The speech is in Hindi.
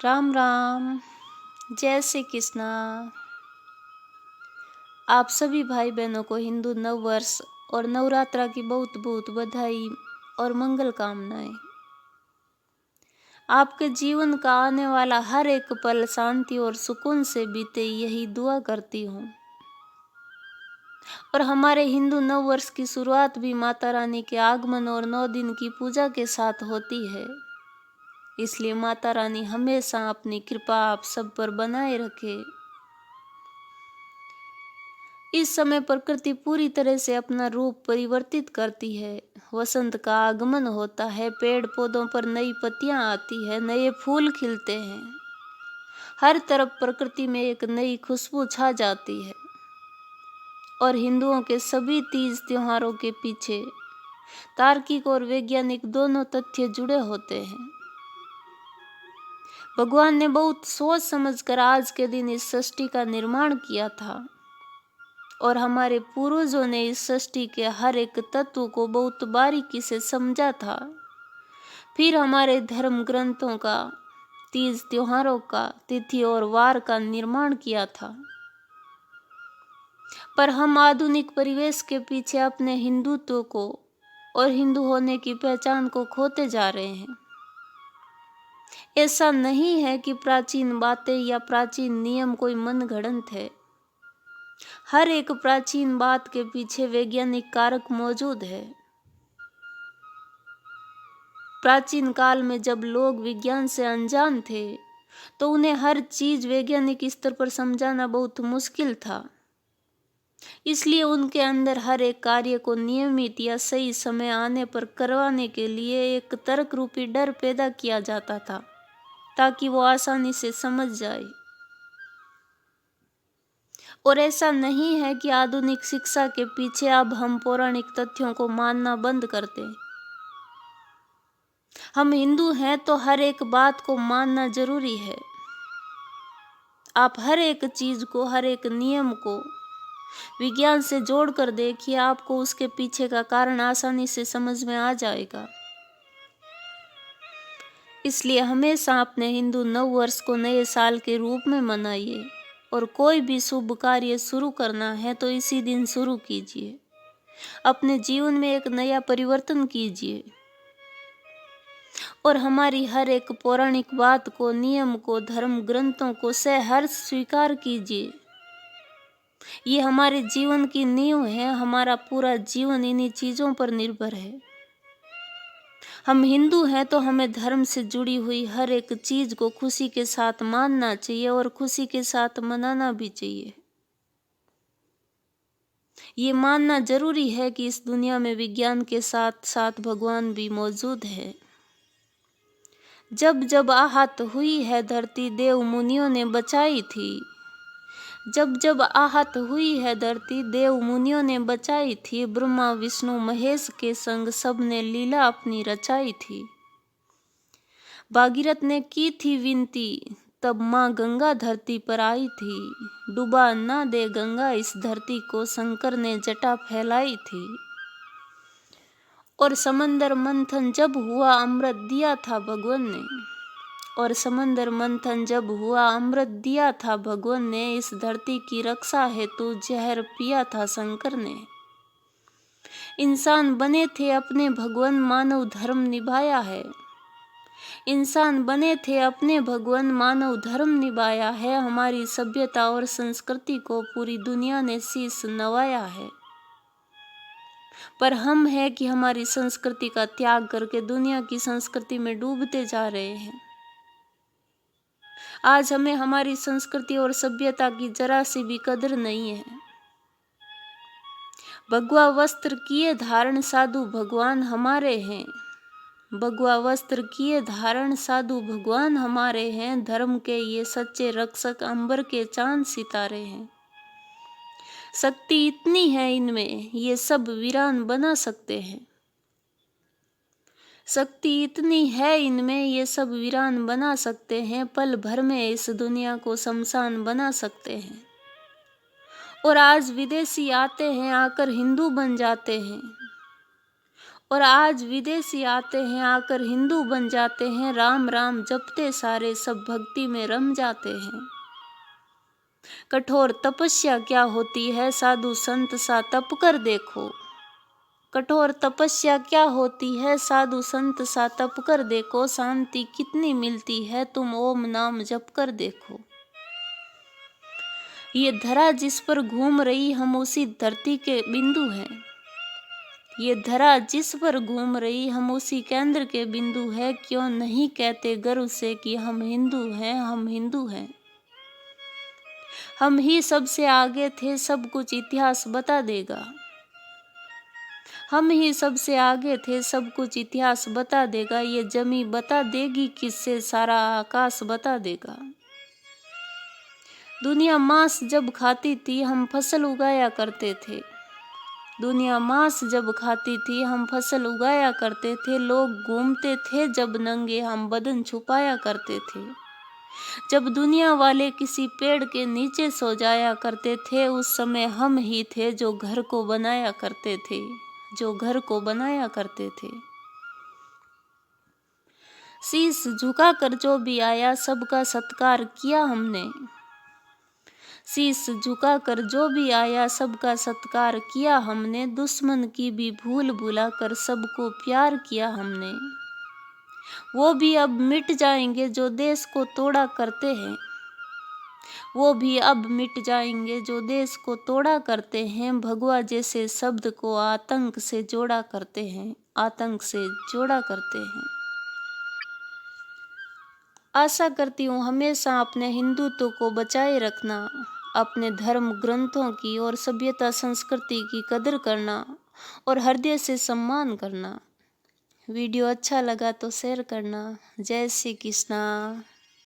राम राम। जय श्री कृष्णा। आप सभी भाई बहनों को हिंदू नव वर्ष और नवरात्रा की बहुत बहुत बधाई और मंगल कामनाएं। आपके जीवन का आने वाला हर एक पल शांति और सुकून से बीते, यही दुआ करती हूँ। और हमारे हिंदू नव वर्ष की शुरुआत भी माता रानी के आगमन और 9 दिन की पूजा के साथ होती है। इसलिए माता रानी हमेशा अपनी कृपा आप सब पर बनाए रखे। इस समय प्रकृति पूरी तरह से अपना रूप परिवर्तित करती है। वसंत का आगमन होता है, पेड़ पौधों पर नई पत्तियां आती है, नए फूल खिलते हैं। हर तरफ प्रकृति में एक नई खुशबू छा जाती है। और हिंदुओं के सभी तीज त्योहारों के पीछे तार्किक और वैज्ञानिक दोनों तथ्य जुड़े होते हैं। भगवान ने बहुत सोच समझकर आज के दिन इस सृष्टि का निर्माण किया था। और हमारे पूर्वजों ने इस सृष्टि के हर एक तत्व को बहुत बारीकी से समझा था। फिर हमारे धर्म ग्रंथों का, तीज त्योहारों का, तिथि और वार का निर्माण किया था। पर हम आधुनिक परिवेश के पीछे अपने हिंदुत्व को और हिंदू होने की पहचान को खोते जा रहे हैं। ऐसा नहीं है कि प्राचीन बातें या प्राचीन नियम कोई मनगढ़ंत है। हर एक प्राचीन बात के पीछे वैज्ञानिक कारक मौजूद है। प्राचीन काल में जब लोग विज्ञान से अनजान थे, तो उन्हें हर चीज वैज्ञानिक स्तर पर समझाना बहुत मुश्किल था। इसलिए उनके अंदर हर एक कार्य को नियमित या सही समय आने पर करवाने के लिए एक तर्क रूपी डर पैदा किया जाता था, ताकि वो आसानी से समझ जाए। और ऐसा नहीं है कि आधुनिक शिक्षा के पीछे अब हम पौराणिक तथ्यों को मानना बंद कर दें। हम हिंदू हैं तो हर एक बात को मानना जरूरी है। आप हर एक चीज को, हर एक नियम को विज्ञान से जोड़कर देखिए, आपको उसके पीछे का कारण आसानी से समझ में आ जाएगा। इसलिए हमेशा अपने हिंदू नव वर्ष को नए साल के रूप में मनाइए। और कोई भी शुभ कार्य शुरू करना है तो इसी दिन शुरू कीजिए। अपने जीवन में एक नया परिवर्तन कीजिए। और हमारी हर एक पौराणिक बात को, नियम को, धर्म ग्रंथों को सहर्ष स्वीकार कीजिए। ये हमारे जीवन की नींव है। हमारा पूरा जीवन इन्हीं चीजों पर निर्भर है। हम हिंदू हैं तो हमें धर्म से जुड़ी हुई हर एक चीज को खुशी के साथ मानना चाहिए और खुशी के साथ मनाना भी चाहिए। ये मानना जरूरी है कि इस दुनिया में विज्ञान के साथ साथ भगवान भी मौजूद है। जब जब आहत हुई है धरती, देव मुनियों ने बचाई थी। जब जब आहत हुई है धरती, देव मुनियों ने बचाई थी। ब्रह्मा विष्णु महेश के संग सबने लीला अपनी रचाई थी। भागीरथ ने की थी विनती, तब माँ गंगा धरती पर आई थी। डुबा ना दे गंगा इस धरती को, शंकर ने जटा फैलाई थी। और समंदर मंथन जब हुआ, अमृत दिया था भगवान ने। और समंदर मंथन जब हुआ, अमृत दिया था भगवान ने। इस धरती की रक्षा हेतु जहर पिया था शंकर ने। इंसान बने थे अपने भगवान, मानव धर्म निभाया है। इंसान बने थे अपने भगवान, मानव धर्म निभाया है। हमारी सभ्यता और संस्कृति को पूरी दुनिया ने शीश नवाया है। पर हम है कि हमारी संस्कृति का त्याग करके दुनिया की संस्कृति में डूबते जा रहे हैं। आज हमें हमारी संस्कृति और सभ्यता की जरा सी भी कदर नहीं है। भगवा वस्त्र किए धारण साधु भगवान हमारे हैं। भगवा वस्त्र किए धारण साधु भगवान हमारे हैं। धर्म के ये सच्चे रक्षक अंबर के चांद सितारे हैं। शक्ति इतनी है इनमें, ये सब वीरान बना सकते हैं। शक्ति इतनी है इनमें, ये सब वीरान बना सकते हैं। पल भर में इस दुनिया को शमशान बना सकते हैं। और आज विदेशी आते हैं, आकर हिंदू बन जाते हैं। और आज विदेशी आते हैं, आकर हिंदू बन जाते हैं, राम राम जपते सारे सब भक्ति में रम जाते हैं। कठोर तपस्या क्या होती है, साधु संत सा तप कर देखो। कठोर तपस्या क्या होती है, साधु संत सा तप कर देखो। शांति कितनी मिलती है, तुम ओम नाम जप कर देखो। ये धरा जिस पर घूम रही, हम उसी धरती के बिंदु हैं। ये धरा जिस पर घूम रही, हम उसी केंद्र के बिंदु है। क्यों नहीं कहते गर्व से कि हम हिंदू हैं, हम हिंदू हैं। हम ही सबसे आगे थे, सब कुछ इतिहास बता देगा। हम ही सबसे आगे थे, सब कुछ इतिहास बता देगा। ये जमी बता देगी किससे, सारा आकाश बता देगा। दुनिया मांस जब खाती थी, हम फसल उगाया करते थे। दुनिया मांस जब खाती थी, हम फसल उगाया करते थे। लोग घूमते थे जब नंगे, हम बदन छुपाया करते थे। जब दुनिया वाले किसी पेड़ के नीचे सो जाया करते थे, उस समय हम ही थे जो घर को बनाया करते थे, जो घर को बनाया करते थे। शीश झुकाकर जो भी आया, सबका सत्कार किया हमने। शीश झुकाकर जो भी आया, सबका सत्कार किया हमने। दुश्मन की भी भूल भुलाकर सबको प्यार किया हमने। वो भी अब मिट जाएंगे जो देश को तोड़ा करते हैं। वो भी अब मिट जाएंगे जो देश को तोड़ा करते हैं। भगवा जैसे शब्द को आतंक से जोड़ा करते हैं, आतंक से जोड़ा करते हैं। आशा करती हूँ हमेशा अपने हिंदुत्व को बचाए रखना, अपने धर्म ग्रंथों की और सभ्यता संस्कृति की कदर करना और हृदय से सम्मान करना। वीडियो अच्छा लगा तो शेयर करना। जय श्री कृष्णा।